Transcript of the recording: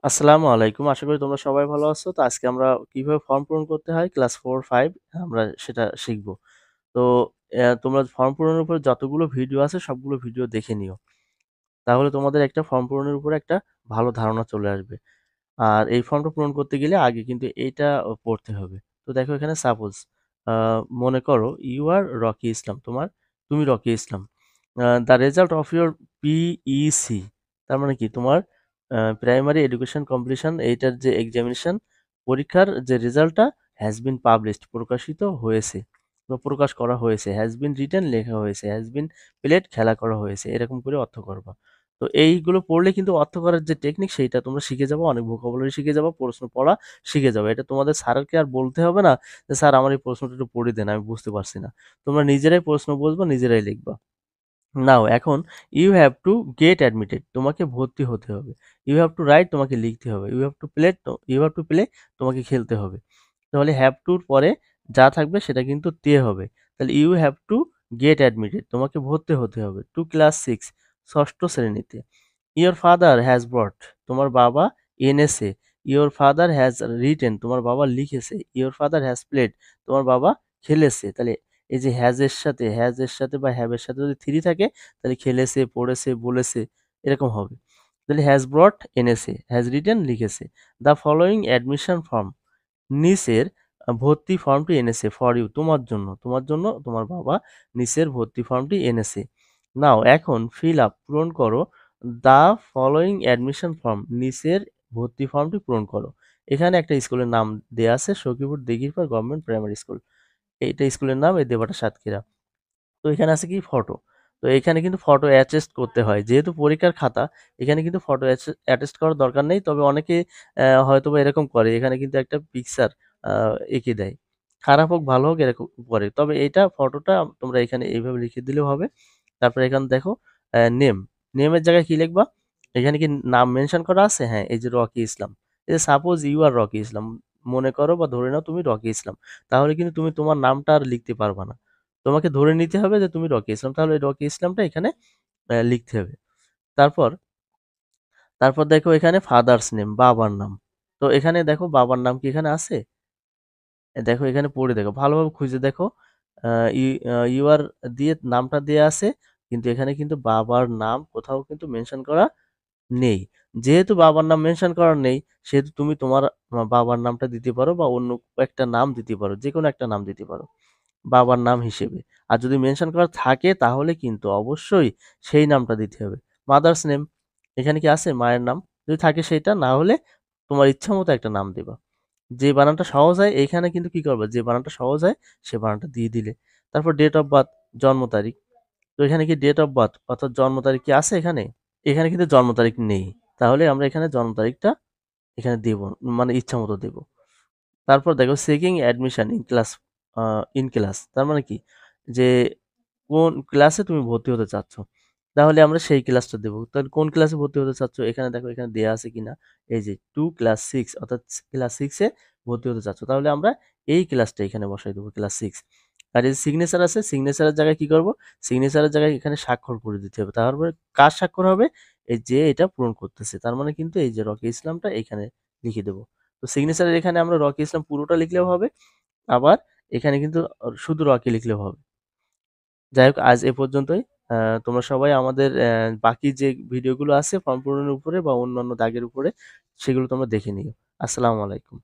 আসসালামু আলাইকুম। আশা করি তোমরা সবাই ভালো আছো। তো আজকে আমরা কিভাবে ফর্ম পূরণ করতে হয় ক্লাস 4, 5 আমরা সেটা শিখব। তো তোমরা ফর্ম পূরণের উপরে যতগুলো ভিডিও আছে সবগুলো ভিডিও দেখে নিও। তাহলে তোমাদের একটা ফর্ম পূরণের উপরে একটা ভালো ধারণা চলে আসবে। আর এই ফর্মটা পূরণ করতে গেলে আগে কিন্তু এইটা পড়তে হবে। তো দেখো এখানে সাপোজ আ মনে করো ইউ আর রকি ইসলাম। তুমি Rocky Islam. The result of your PEC তার মানে কি তোমার প্রাইমারি এডুকেশন কমপ্লিশন এইটার যে এক্সামিনেশন পরীক্ষার যে রেজাল্টটা হ্যাজ বিন পাবলিশড প্রকাশিত হয়েছে বা প্রকাশ করা হয়েছে। হ্যাজ বিন রিটেন লেখা হয়েছে। হ্যাজ বিন প্লেড খেলা করা হয়েছে। এরকম করে অর্থ করবা। তো এইগুলো পড়লে কিন্তু অর্থ করার যে টেকনিক সেইটা তোমরা শিখে যাবো, অনেক ভোকাবুলারি শিখে যাবো, প্রশ্ন পড়া শিখে যাবে। এটা তোমাদের স্যারকে আর বলতে হবে না যে স্যার আমার এই প্রশ্নটা একটু পড়ে দেন, আমি বুঝতে পারছি না। তোমরা নিজেরাই প্রশ্ন বুঝবা, নিজেরাই লিখবা। নাও এখন you have to get admitted তোমাকে ভর্তি হতে হবে। ইউ হ্যাভ টু রাইট তোমাকে লিখতে হবে। ইউ হ্যাভ টু প্লে তোমাকে খেলতে হবে। তাহলে হ্যাভ টুর পরে যা থাকবে সেটা কিন্তু তে হবে। তাহলে you have to get admitted তোমাকে ভর্তি হতে হবে টু ক্লাস 6 ষষ্ঠ শ্রেণীতে। ইওর ফাদার হ্যাজ ব্রট তোমার বাবা এনেছে। ইওর ফাদার হ্যাজ রিটেন তোমার বাবা লিখেছে। ইওর ফাদার হ্যাজ প্লেড তোমার বাবা খেলেছে। তাহলে এই যে হ্যাজ এর সাথে বা হ্যাভ এর সাথে যদি থ্রি থাকে তাহলে খেলেছে, পড়েছে, বলেছে এরকম হবে। তাহলে হ্যাজ ব্রট এনেছে, হ্যাজ রিটেন লিখেছে। দ্য ফলোয়িং অ্যাডমিশন ফর্ম নিচের ভর্তি ফর্মটি এনেছে ফর ইউ তোমার জন্য তোমার বাবা নিচের ভর্তি ফর্মটি এনেছে। নাও এখন ফিল আপ পূরণ করো দ্য ফলোয়িং অ্যাডমিশন ফর্ম নিচের ভর্তি ফর্মটি পূরণ করো। এখানে একটা স্কুলের নাম দেয়া আছে Sakhipur Dighirpar government primary school. এইটা স্কুলের নাম এই দেবাটা সাতক্ষীরা। তো এখানে আছে কি ফটো। তো এখানে কিন্তু ফটো অ্যাটাচ করতে হয়। যেহেতু পরীক্ষার খাতা এখানে কিন্তু ফটো অ্যাটাচ করার দরকার নেই। তবে অনেকে হয়তোবা এরকম করে। এখানে কিন্তু একটা পিকচার আ এঁকে দেয়। খারাপ হোক ভালো হোক এরকম করে। তবে এইটা ফটোটা তোমরা এখানে এইভাবে লিখে দিলেও হবে। তারপরে এখানে দেখো নেম। নেমের জায়গায় কি লিখবা? এখানে কি নাম মেনশন করা আছে? হ্যাঁ, এই যে রকি ইসলাম। এই যে সাপোজ ইউ আর রকি ইসলাম। মনে করো বা ধরে নাও তুমি রকি ইসলাম। তাহলে কিন্তু তুমি তোমার নামটা আর লিখতে পারবা না। তোমাকে ধরে নিতে হবে যে তুমি রকি ইসলাম। তাহলে এই রকি ইসলামটা এখানে লিখতে হবে। তারপর, তারপর দেখো এখানে ফাদারস নেম বাবার নাম। তো এখানে দেখো বাবার নাম কি এখানে আছে? দেখো এখানে পড়ে দেখো। ভালোভাবে খুঁজে দেখো। আ ই ইউ আর দিয়ে নামটা দেয়া আছে। কিন্তু এখানে কিন্তু বাবার নাম কোথাও কিন্তু মেনশন করা নেই। যেহেতু বাবার নাম মেনশন করা নেই, সেহেতু তুমি তোমার বাবার নামটা দিতে পারো বা অন্য একটা নাম দিতে পারো। যেকোনো একটা নাম দিতে পারো। বাবার নাম হিসেবে। আর যদি মেনশন করা থাকে তাহলে কিন্তু অবশ্যই সেই নামটা দিতে হবে। মাদারস নেম এখানে কি আছে মায়ের নাম? যদি থাকে সেইটা, না হলে তোমার ইচ্ছামত একটা নাম দিবা। যে বানানটা সহজ হয় এইখানে কিন্তু কি করবা? যে বানানটা সহজ হয় সে বানানটা দিয়ে দিলে। তারপর ডেট অফ বার্থ জন্ম তারিখ। তো এখানে কি ডেট অফ বার্থ অর্থাৎ জন্ম তারিখ কি আছে এখানে? এখানে কিন্তু জন্ম তারিখ নেই। তাহলে আমরা এখানে জন্ম তারিখটা এখানে দেব। মানে ইচ্ছামত দেব। তারপর দেখো checking admission a in class তার মানে কি? যে কোন ক্লাসে তুমি ভর্তি হতে চাচ্ছ। তাহলে আমরা সেই ক্লাসটা দেব। তাহলে কোন ক্লাসে ভর্তি হতে চাচ্ছ? এখানে দেখো এখানে দেয়া আছে কিনা। এই যে 2 ক্লাস 6 অর্থাৎ ক্লাস 6 এ ভর্তি হতে চাচ্ছ। তাহলে আমরা এই ক্লাসটা এখানে বসাই দেব ক্লাস 6। আর এই যে সিগনেচার আছে, সিগনেচারের জায়গায় কি করব? সিগনেচারের জায়গায় এখানে স্বাক্ষর করে দিতে হবে। তারপরে কার স্বাক্ষর হবে? এই যে এটা পূরণ করতেছে। তার মানে কিন্তু এই যে রকি ইসলামটা এখানে লিখে দেব। তো সিগনেচারের এখানে আমরা রকি ইসলাম পুরোটা লিখলেও হবে। আবার এখানে কিন্তু শুধু রকি লিখলেও হবে। যাই হোক আজ এ পর্যন্তই। তোমরা সবাই আমাদের বাকি যে ভিডিওগুলো আছে ফর্ম পূরণের উপরে বা অন্যান্য দাগের উপরে সেগুলো তোমরা দেখে নিও। আসসালামু আলাইকুম।